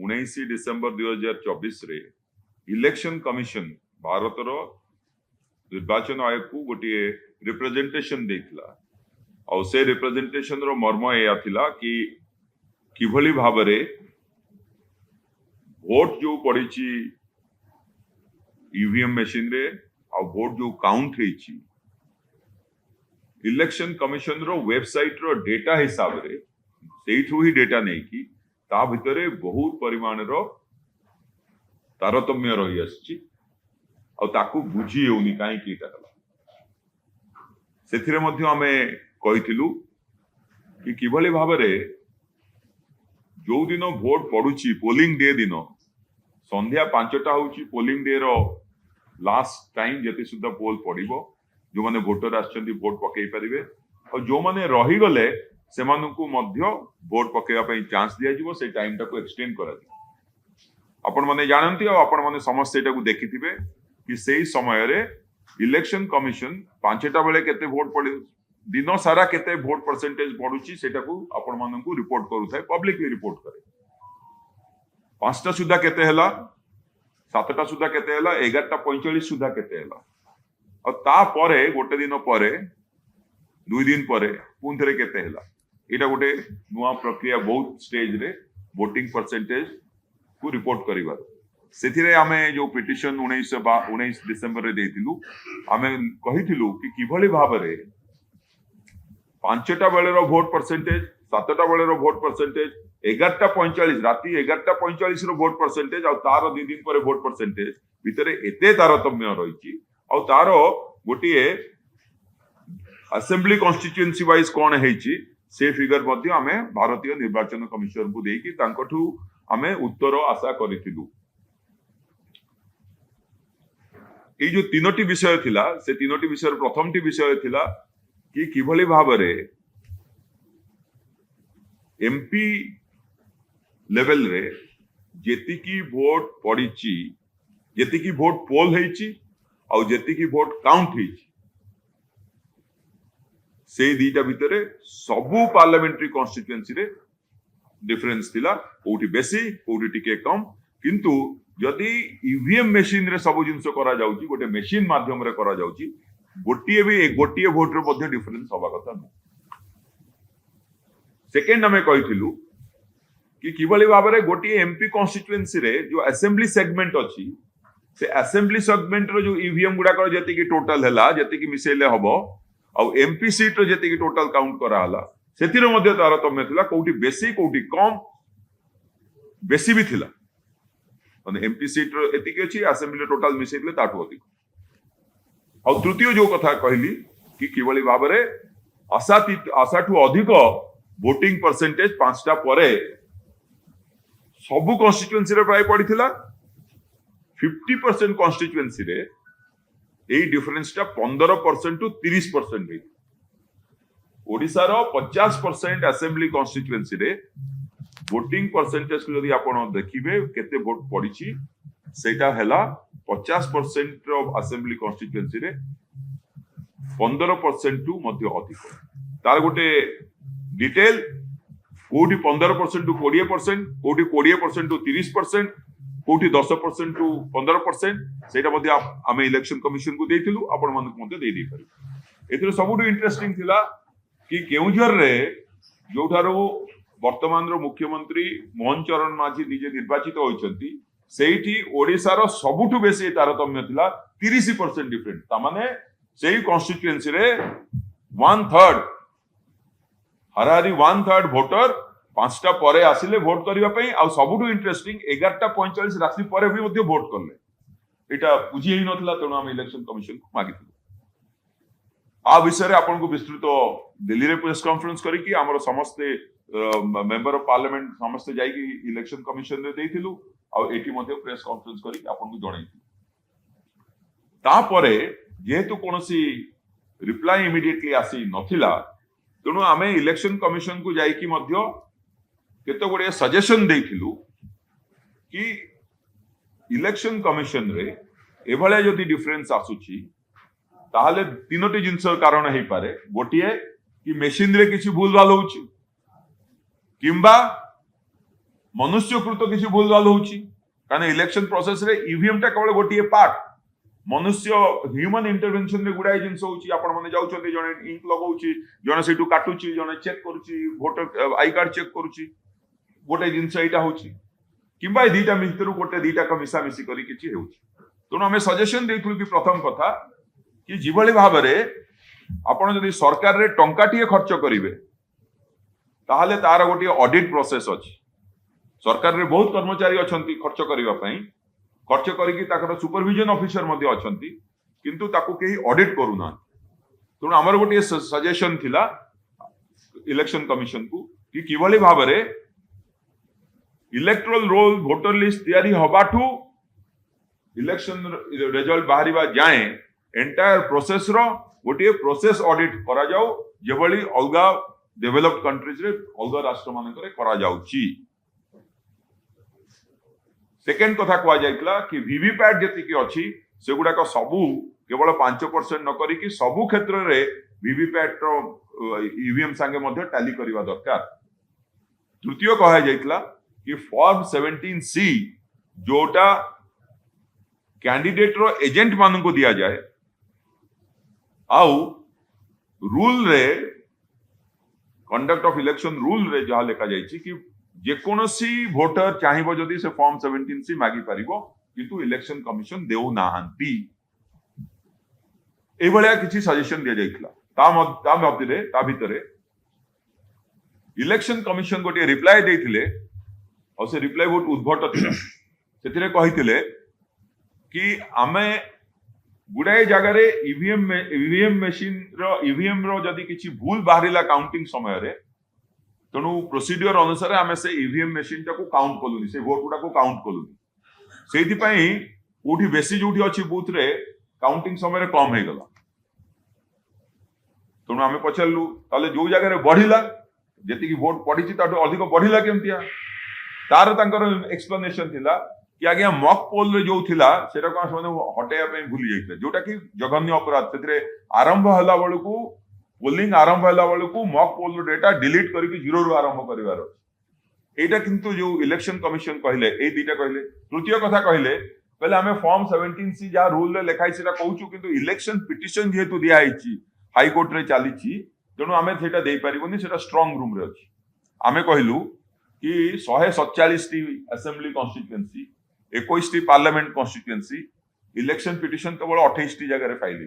19 December 2024 रे election commission Bharat निर्वाचन आयोग को गोटे रिप्रेजेंटेशन देथिला और से रिप्रेजेंटेशन रो मर्म या थिला कि किभली भाबरे वोट जो पड़ी ईवीएम मशीन रे और वोट जो काउंट होईची इलेक्शन कमिशन रो वेबसाइट रो डेटा हिसाब रे सेठू ही डेटा नहीं कि ता भितरे बहुत परिमाण रो तारतम्य रही आछि और ताकू बुझी होनी काहे की टाला सेथिरे मध्ये हमें कहिथिलु कि किभली भाबरे जो दिन वोट पड़ुची पोलिंग डे दिन संध्या 5टा होची पोलिंग डे रो लास्ट टाइम जति सुद्धा पोल पड़िबो जो माने वोटर आछंती वोट पकई परिबे और जो माने रही गले से मानकु मध्य वोट पकेवा पई चांस दिया जिवो से टाइम टाको एक्सटेंड करा दियो आपण माने जानंती और आपण माने समस्त एटा को देखिथिबे कि सेही समय रे इलेक्शन कमिशन 5टा बेले केते वोट पड़े दिन सारा केते वोट परसेंटेज पड़ुची सेटा को आपण मानकु रिपोर्ट करू थाए पब्लिकली रिपोर्ट करे 5टा सुधा केते हला 7टा सुधा केते हला 11:45 सुधा केते हला और ता परे गोटे दिन परे 2 दिन परे पुन थरे केते हला एटा गोटे नुवा प्रक्रिया बहुत स्टेज रे वोटिंग परसेंटेज को रिपोर्ट करिवा सेथिरे आमे जो पिटिशन 19 डिसेंबर रे देथिलु आमे कहिथिलु कि किभली भाबरे 5टा बेले रो वोट परसेंटेज 7टा बेले रो वोट परसेंटेज 11:45 राती 11:45 रो वोट परसेंटेज और तार 2 दिन परे वोट परसेंटेज भितरे एते तारतम्य रहिची और तार गोटिए असेंबली कॉन्स्टिट्यूएंसी वाइज कोन हेची से फिगर मध्ये आमे भारतीय निर्वाचन कमिशन को देकी तांकठू आमे उत्तर आशा करिथिलु ए जो तीनोटी विषय थिला से तीनोटी विषय प्रथमटी विषय थिला कि किभली भाबरे एमपी लेवल रे जेतिकी वोट पड़ीची जेतिकी वोट पोल हेची और जेतिकी वोट काउंट हेची से दीटा भितरे सबु पार्लियामेंट्री कॉन्स्टिट्यूएंसी रे डिफरेंस थिला कोठी बेसी कोठी टिके कम किंतु यदि ईवीएम मशीन रे सब जिंस करा जाउची गोटे मशीन माध्यम रे करा जाउची गोटिए वोट रे मध्ये डिफरेंस हवा कथा न सेकंड हमें कहिथिलु कि किभली भाबरे गोटिए एमपी कॉन्स्टिट्यूएंसी रे जो असेंबली सेगमेंट अछि से असेंबली सेगमेंट रो जो ईवीएम गुडा कर जति की टोटल हला जति की मिसेले हबो और एमपी सीट रो जति की टोटल काउंट करा हला सेथिरो मध्ये तारतम्य थिला कोठी बेसी कोठी कम बेसी भी थिला माने एमपी सीट रो एति के अछि असेंबली टोटल मिसेले ताठो अधिक और तृतीय जो कथा कहली कि किभली भाबरे आशाठू अधिक वोटिंग परसेंटेज 5टा परे सबु कॉन्स्टिट्यूएंसी रे प्राय पड़ीथिला 50% कॉन्स्टिट्यूएंसी रे एई डिफरेंस टा 15% टू 30% हे ओडिसा रो 50% असेंबली कॉन्स्टिट्यूएंसी रे वोटिंग परसेंटेज को यदि आपण देखिबे केते वोट पड़ीची सेटा हैला 50% ऑफ असेंबली कॉन्स्टिट्यूएंसी रे 15% टू मध्य अधिक तार गोटे डिटेल कोठी 15% टू 20% कोठी 20% टू 30% कोठी 10% टू 15% सेटा मध्य आमे इलेक्शन कमिशन को देथिलु आपण मन मध्य देई दी पारि एथिरो सबुटु इंटरेस्टिंग थिला कि केउझर रे जोठारो वर्तमान रो मुख्यमंत्री मोहन चरण माझी निजे निर्वाचित होइचंती सेठी ओडिसा रो सबुठु बेसी तारतम्य थिला 30% डिफरेंट ता माने सेही कॉन्स्टिट्यूएंसी रे 1/3 हरारी 1/3 वोटर 5टा परे आसिले वोट करिवा पई आ सबुठु इंटरेस्टिंग 11:45 रात्रि परे भी मध्ये वोट करले एटा बुझी ही नथला तणो हम इलेक्शन कमिशन को मागिथिलु आ विषय रे आपन को विस्तृत दिल्ली रे प्रेस कॉन्फ्रेंस करी कि हमर समस्त मेंबर ऑफ पार्लियामेंट समस्त जाई कि इलेक्शन कमिशन रे देथिलु आ एटी मध्ये प्रेस कॉन्फ्रेंस करी आपन को जणाइथिलु ता परे जेहेतु कोनोसी रिप्लाई इमिडिएटली आसी नथिला तणो आमे इलेक्शन कमिशन को जाई कि मध्ये केते गुडे सजेशन देथिलु कि इलेक्शन कमिशन रे एभले जदि डिफरेंस आसुची ताहले तीनोटी जिंस कारण हे पारे गोटिए कि मशीन रे किछि भूल भाल होउची किंबा मनुष्यकृत किसी भूल भाल होची कारण इलेक्शन प्रोसेस रे ईवीएम टा केवल गोटिए पार्ट मनुष्य ह्यूमन इंटरवेंशन रे गुडाई जिंस होची आपण माने जाउछथि जने इंक लगाउची जने सेटू काटुची जने चेक करूची वोटर आई कार्ड चेक करूची गोटे जिंस एटा होची किंबा दीटा मित्रु गोटे दीटा का मिसा मिसी करी किछि हेउची तेणु आम सजेसन देइथुलु कि प्रथम कथा कि जिभଳି भाबरे आपण जदि सरकार रे टंकाटिए खर्च करिवे ताहले तार गोटे ऑडिट प्रोसेस अछि सरकार रे बहुत कर्मचारी अछंती खर्च करिवा पई खर्च करिकि ताकर सुपरविजन ऑफिसर मध्ये अछंती किंतु ताकू केही ऑडिट करूना तेणु हमर गोटे सजेशन थिला इलेक्शन कमिशन को कि किभଳି भाबरे इलेक्टोरल रोल वोटर लिस्ट तैयारी हबाठू इलेक्शन रिजल्ट बाहरिबा जाए एंटायर प्रोसेस रो गोटे प्रोसेस ऑडिट करा जाओ जेभଳି अलगा डेवलप्ड कंट्रीज रे अलगा राष्ट्र मानकरे करा जाउची सेकेंड कथा कुआ जाइतला कि वीवीपैट जति की अछि सेगुडा को सबु केवल 5% न करी कि सबु क्षेत्र रे वीवीपैट रो ईवीएम संगे मध्ये टैली करबा दरकार तृतीय कहा जाइतला कि फॉर्म 17C जोटा कैंडिडेट रो एजेंट मान को दिया जाए आउ रूल रे कंडक्ट ऑफ इलेक्शन रूल रे जहा लिखा जाइछि कि जेकोनोसी वोटर चाहिबो जदि से फॉर्म 17C मागी परिबो किंतु इलेक्शन कमिशन देउ नाहंती ए भलिया किछि सजेशन दिया जाइतला ता भितरे इलेक्शन कमिशन गोटे रिप्लाई देइथिले और से रिप्लाई बहुत उद्भट थिला सेथिरे कहिथिले कि आमे गुडाए जगह रे ईवीएम मशीन रो ईवीएम रो जदि किछि भूल बाहरिला काउंटिंग समय रे तेणु प्रोसीड्यूर अनुसार आमे से ईवीएम मशीन टाको काउंट कलुनी से वोट गुडा को काउंट कलुनी सेति पई कोठी बेसी जोठी अछि बूथ रे काउंटिंग समय रे कम हे गला तेणु आमे पछलु ताले जो जगह रे बढ़िला जेति की वोट पडिछि ताटो अधिक बढ़िला केमतिया तार तांकर एक्सप्लेनेशन थिला कि आगे मॉक पोल रे जो थिला सेटा को माने हटेया पे भूली जाइतले जोटा कि जघन्य अपराध सेतिरे आरंभ हला बळकू पोलिंग आरंभ हला बळकू मॉक पोल रो डेटा डिलीट करके जीरो रो आरंभ करिवार एटा किंतु जो इलेक्शन कमिशन कहले ए दीटा कहले तृतीय कथा कहले पहले हमें फॉर्म 17C जा रूल रे लिखाई सेटा कहूछु किंतु इलेक्शन पिटिशन जेतु दिया आइछि हाई कोर्ट रे चालिछि तेणु आमे सेटा देई परिबोनी सेटा स्ट्रांग रूम रे अछि आमे कहलु कि 147 T assembly constituency 21 T parliament constituency election petition केवल 28 टी जगह रे फाइल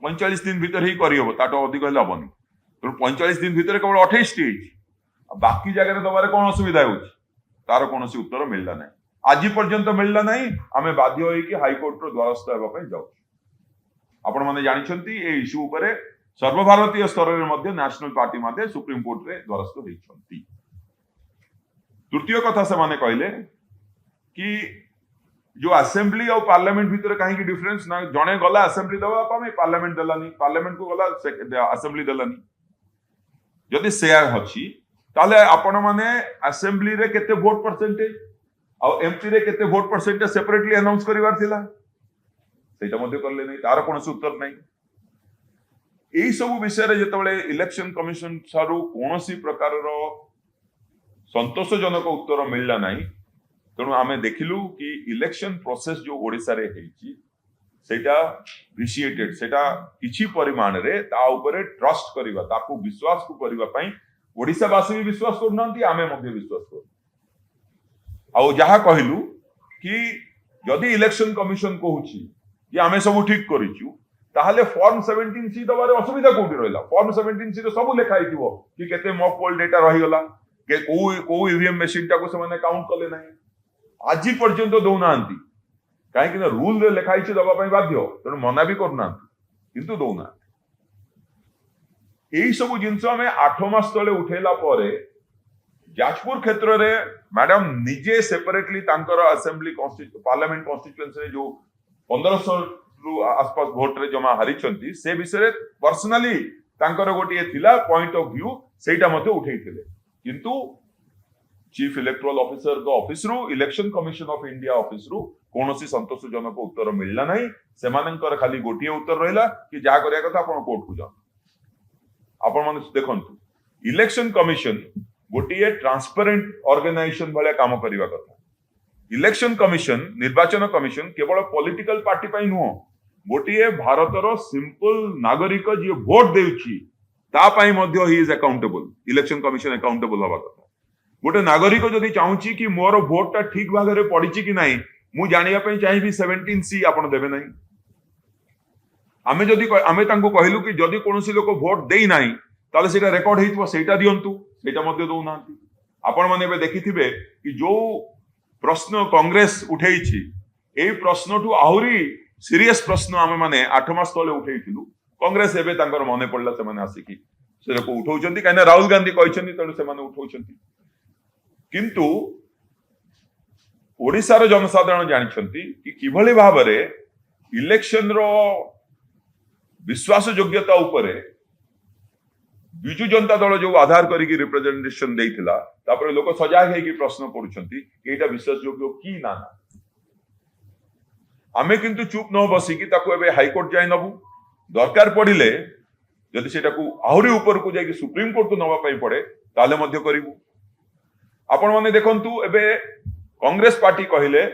45 दिन भीतर ही करी हबो ताटो अधिक हला बनी तो 45 दिन भीतर केवल 28 टी बाकी जगह रे दबारे कोन असुविधा होछि तार कोनोसी उत्तर मिलला नै आज पर्यंत मिलला नै आमे बाध्य होई कि हाई कोर्ट रो द्वारस्थ हेबा पई जाउ आपण माने जानि छंती ए इश्यू ऊपर सर्वभारतीय स्तर रे मध्ये नेशनल पार्टी मध्ये सुप्रीम कोर्ट रे द्वारस्थ होई छंती तृतीय कथा से माने कहले कि जो असेंबली और पार्लियामेंट भीतर कहीं की डिफरेंस ना जने गला असेंबली दवा पामे पार्लियामेंट दलानी पार्लियामेंट को गला असेंबली दलानी जदि शेयर हछि ताले आपण माने असेंबली रे केते वोट परसेंटेज और एमपी रे केते वोट परसेंटेज सेपरेटली अनाउंस करिवार थिला सेटा मध्ये करले नै तार कोनोसी उत्तर नै एई सब विषय रे जतबेले इलेक्शन कमिशन सारू कोनोसी प्रकार रो संतोषजनक उत्तर मिलला नाही तेणु आमे देखिलु कि इलेक्शन प्रोसेस जो ओडिसा रे हेछि सेटा विशिएटेड सेटा किछि परिमाण रे ता ऊपर ट्रस्ट करिवा ताकू विश्वास को करिवा पई ओडिसा वासी भी विश्वास करनांती आमे मध्ये विश्वास कर आ जहा कहिलु कि यदि इलेक्शन कमिशन कहूछि कि आमे सब ठीक करिछु ताहले फॉर्म 17C दबारे असुविधा कोठी रहला फॉर्म 17C रे सब लिखा हिथिबो कि केते मॉक पोल डेटा रहि गला के को ईवीएम मशीन टा को से माने काउंट करले नाही आज पर्यंत दौनांती कहीं रूल रे लिखाई दबा बाध्य तेणु मना भी करना किंतु दौना यही सब जिनस आम 8 मास तले उठेला परे जाजपुर क्षेत्र रे मैडम निजे सेपरेटली असेंबली पार्लियामेंट कॉन्स्टिट्यूएंसी जो 1500 रु आसपास वोट रे जमा हारी से विषय पर्सनली गोटे थिला पॉइंट ऑफ व्यू सेटा मते उठेइथिले किंतु चीफ इलेक्टोरल ऑफिसर को ऑफिस रु election commission of India office रु कोनोसी संतोषजनक उत्तर मिलला नहीं सेमानंकर खाली गोटिए उत्तर रहला कि जा करिया कथा आपण कोर्ट को जाओ आपण माने देखंतु इलेक्शन कमिशन गोटे ट्रांसपेरेंट ऑर्गेनाइजेशन भाया काम करने कथा इलेक्शन कमिशन निर्वाचन कमिशन केवल पॉलिटिकल पार्टी पाई नुह गोटे भारतर सिंपल नागरिक जी भोट देउछि ता पाई मध्य ही is accountable election commission accountable हवा कथा गोटे नागरिक जदि चाहूची कि मोर भोट टा ठीक भाग में पड़ी कि नहीं मु जानिया पई चाहिबी 17C आपण देबे नहीं आमे जदि आमे तांको कहलु कि जदि कोनोसी लोक भोट देई नाही ताले सेटा रेकॉर्ड हेइतबो सेटा दियंतु सेटा मध्य दउ नांती आपण माने बे देखिथिबे कि जो प्रश्न कांग्रेस उठेइछि एई प्रश्न टू आहुरी सीरियस प्रश्न आमे माने 8 मास तले उठेइथिलु कांग्रेस एबे तांकर मने पडला से माने आसिकी से को उठौचंती काने राहुल गांधी कहचंती तणु से माने उठौचंती किंतु ओडिशार जनसाधारण जानिछंती कि किभली भाबरे इलेक्शन रो विश्वास योग्यता उपरे बिजु जनता दल जो आधार करिकी रिप्रेजेंटेशन देइथिला तापर लोक सजाग हेकी प्रश्न करूछंती कि एटा विश्वास योग्य की ना आमे किंतु चुप न बसी कि ताको एबे हाई कोर्ट जाय नबु दरकार पड़िले जदि सेटाकू आहुरी ऊपर को जाय कि सुप्रीम कोर्ट को नवा पई पड़े ताले मध्य करिवु आपण माने देखंतु एबे कांग्रेस पार्टी कहिले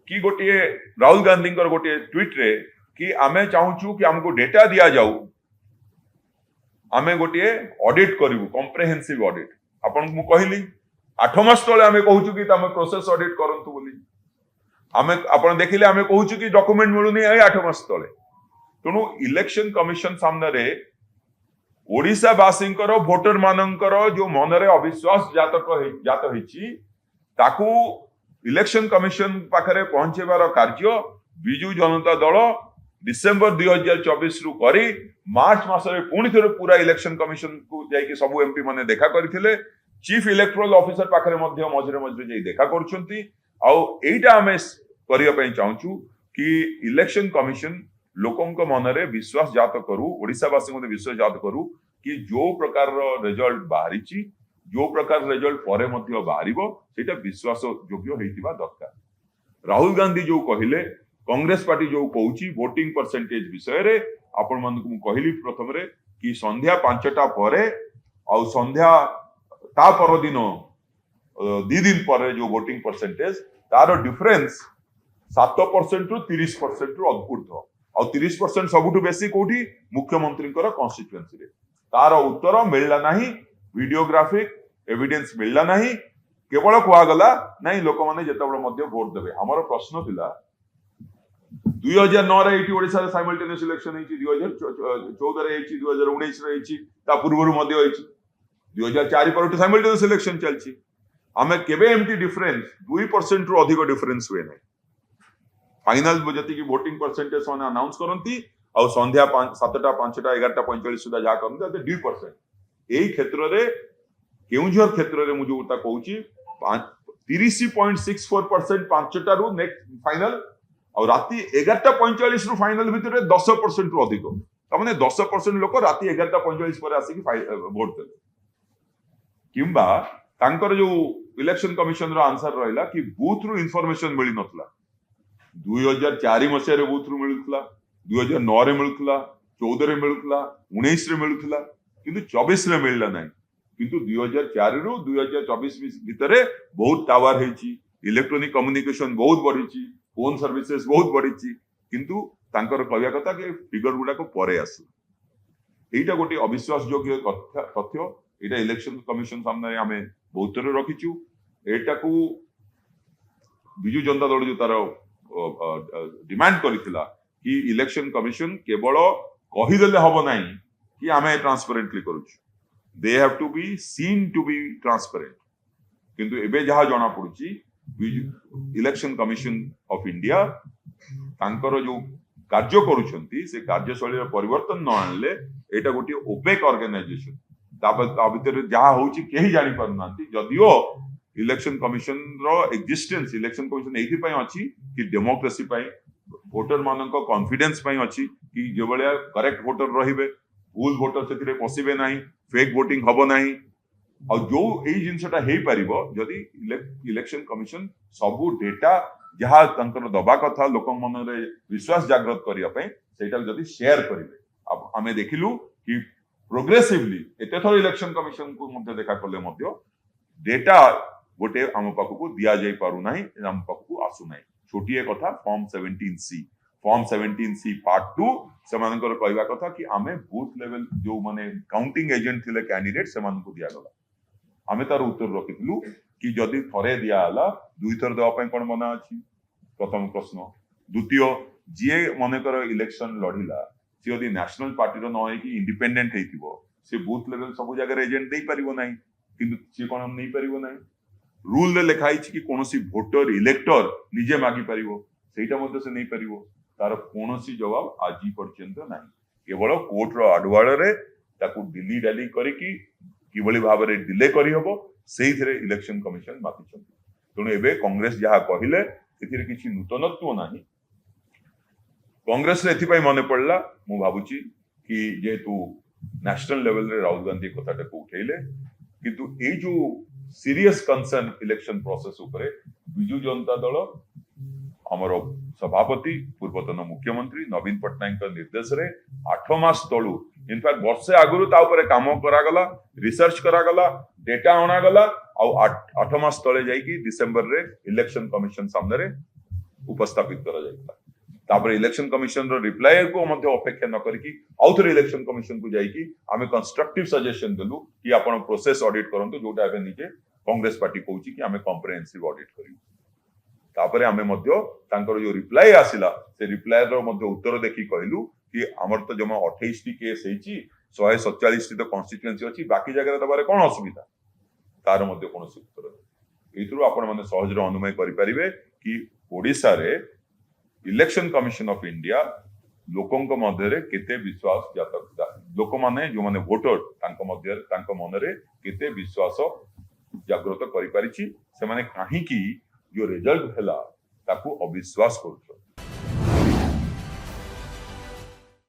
कि गोटे राहुल गांधी गोटे ट्वीट रे कि आमे चाहूचु कि हमको डेटा दिया जाऊ आमे गोटे ऑडिट करिवु कॉम्प्रिहेंसिव ऑडिट आपण मु कहली 8 मास तळे आमे कहूचु कि तमे प्रोसेस ऑडिट करंतु बोली आमे आपण देखिले आमे कहूचु कि डॉक्यूमेंट मिलुनी 8 मास तळे तणु इलेक्शन कमिशन सामने रे ओडिशा वासींकर भोटर मानकर जो मनरे अविश्वास जात होईची ताकू इलेक्शन कमिशन पाखरे पहुंचेबार कार्य बिजु जनता दल डिसेंबर 2024 रु करी मार्च मासरे पुणी थे पूरा इलेक्शन कमिशन को जाइए सब एमपी माने देखा करथिले चीफ इलेक्टोरल ऑफिसर पाखरे मध्य मझरे मझरे जाई देखा करछंती आ एटा हमें करिया पई चाहूचु कि इलेक्शन कमिशन लोकंक मनरे विश्वास जात करू ओडिशा वासी मध्ये विश्वास जात करू कि जो प्रकार रिजल्ट बाहरीची जो प्रकार रिजल्ट परे मध्य बाहरिबो सेटा विश्वास योग्य हेतिबा दरकार राहुल गांधी जो कहिले कांग्रेस पार्टी जो कहूची वोटिंग परसेंटेज विषय रे आपण मानकु मु कहली प्रथम रे कि संध्या 5टा परे आ संध्या ता पर दिन 2 दिन पर जो वोटिंग परसेंटेज तार डिफरेंस 7% रु 30% रु ऊर्ध्व आ 30% सबुठु बेसी कोठी मुख्यमंत्री कॉन्स्टिट्यूएंसी रे तार उत्तर मिलला नाही वीडियोग्राफिक एविडेंस मिलला नाही केवल कुआ गला नाही लोक माने जेतबळ मध्य वोट देबे हमर प्रश्न थिला 2009 रे एटी ओडिसा रे साइमल्टेनियस इलेक्शन हेची 2014 रे हेची 2019 रे हेची ता पूर्वरु मध्य हेची 2004 पर साइमल्टेनियस इलेक्शन चलची आमे केबे एमटी डिफरेंस 2% रु अधिक डिफरेंस हुए नै फाइनल जति की वोटिंग परसेंटेज माने अनाउंस करंती आ संध्या 7टा 5टा 11टा 45 सुधा जा करंती ते 2% एई क्षेत्र रे केउझर क्षेत्र रे मु जोटा कहूची 30.64% 5टा रु नेक्स्ट फाइनल और राति 11:45 रु फाइनल भितर 10% रु अधिक तमने 10% लोक राति 11:45 पर आसी की वोट देले किंबा तांकर जो इलेक्शन कमिशन रो आंसर रहला कि बूथ रु इंफॉर्मेशन मिली नथला 2004 मसिया रे बूथ रु मिलुतला 2009 रे मिलुतला 14 रे मिलुतला 19 रे मिलुतला किंतु 24 रे मिलला नाही किंतु 2004 रु 2024 भितरे बहुत टावर हेची इलेक्ट्रॉनिक कम्युनिकेशन बहुत बढ़ीची फोन सर्विसेज बहुत बढ़ीची किंतु तांकर कहया कथा कि फिगर गुडा को परे आसु एटा गोटे अविश्वास योग्य तथ्य एटा इलेक्शन कमिशन सामने हमें बहुत थोर रखिचु एटा को बिजु जनता दल जो तार डिमांड करितला कि इलेक्शन कमिशन केवल कहि देले हबो नाही कि हमें ट्रांसपेरेंटली करूछु they have to be seen to be transparent किंतु एबे जहा जणा पडुची इलेक्शन कमिशन ऑफ इंडिया तांकर जो कार्य करूछंती से कार्यशैली परिवर्तन न आनले एटा गोटे ओपेक ऑर्गेनाइजेशन ता भीतर जहा होची केही जानि पारनांती जदियो इलेक्शन कमिशन रो एक्जिस्टेंस इलेक्शन कमिशन एथि पई अछि कि डेमोक्रेसी पई वोटर मानक कॉन्फिडेंस पई अछि कि जे बळिया करेक्ट वोटर रहिबे भूल वोटर सेतिरे पसिबे नाही फेक वोटिंग हबो नाही और जो एई जिंसटा हेई परिबो जदी इलेक्शन कमिशन सबु डेटा जहा तंकर दबा कथा लोक मन रे विश्वास जागृत करिया पई सेटा जदी शेयर करिवे अब हमें देखिलु कि प्रोग्रेसिवली एते थोर इलेक्शन कमिशन को मध्य देखा करले मध्य डेटा गोटे आम पाखक दिया जाई पारु नाही आम पाखक आसु नाही छोटिए कथा फॉर्म 17C पार्ट 2 सेमानकर कहवा कथा कि आमे बूथ लेवल जो माने काउंटिंग एजेंट थिले कैंडिडेट सेमानकु दिया गला आमे तार उत्तर रखिथिलु कि जदि थरे दिया हला दुई थर देवा पय कोन मना अछि प्रथम प्रश्न द्वितीय जे मनेकर इलेक्शन लढिला से यदि नेशनल पार्टी रो न कि इंडिपेंडेंट हेतिबो से बूथ लेवल सब जगह एजेंट दे परिबो नाही किंतु से कोन हम नहीं परिबो नाही रूल रे लिखाई कि कोनोसी वोटर इलेक्टर निजे मागी परिबो सेटा मध्ये से नहीं परिबो तार कोनोसी जवाब आज पर्यंत नाही केवल कोर्ट रो अडवाळ रे ताकू डिली डाली करिकि किभली भाव रे डिले करी हबो सेहिथिरे इलेक्शन कमिशन मातिछंती तेणु एबे कांग्रेस जहा कहिले सेथिरे किछि नूतनत्व नाही कांग्रेस रे एथिपाई मने पड़ला मु भाबुची कि जेतु नेशनल लेवल रे राहुल गांधी कथाटा को उठेले किंतु ए जो सीरियस कंसर्न इलेक्शन प्रोसेस उपरे बिजू जनता दल हमर सभापति पूर्वतन मुख्यमंत्री नवीन पट्टनायक निर्देश रे 8 मास तळु इनफैक्ट वर्षे आगुरु ता उपरे काम करागला रिसर्च करागला डेटा अणागला आ 8 मास तळे जाईकी डिसेंबर रे इलेक्शन कमिशन सामने रे उपस्थापित करा जायता तापर इलेक्शन कमिशन रो रिप्लाई को मध्य अपेक्षा न करकी आउथर इलेक्शन कमिशन को जाईकी आमे कंस्ट्रक्टिव सजेशन देलु कि आपण प्रोसेस ऑडिट करंतु जोटा एबे निजे कांग्रेस पार्टी कहूची कि आमे कॉम्प्रिहेंसिव ऑडिट करियो तापर आमे मध्य तांकर जो रिप्लाई आसिला से रिप्लाई रो मध्य उत्तर देखि कहलु कि हमर तो जमा 28 टी केस हेची 147 टी तो कॉन्स्टिट्यूएंसी अछि बाकी जगह दबारे कोन असुविधा तार मध्य कोन उत्तर एथुरो आपण माने सहज रो अनुमय करि परिबे कि ओडिसा रे इलेक्शन कमिशन ऑफ इंडिया लोकंक मध्य केते विश्वास जातक लोक माने जो माने वोटर तांको मध्य तांको मनरे केते विश्वास जागृत करि परिछि से माने काहे कि जो रिजल्ट हैला ताकू अविश्वास करू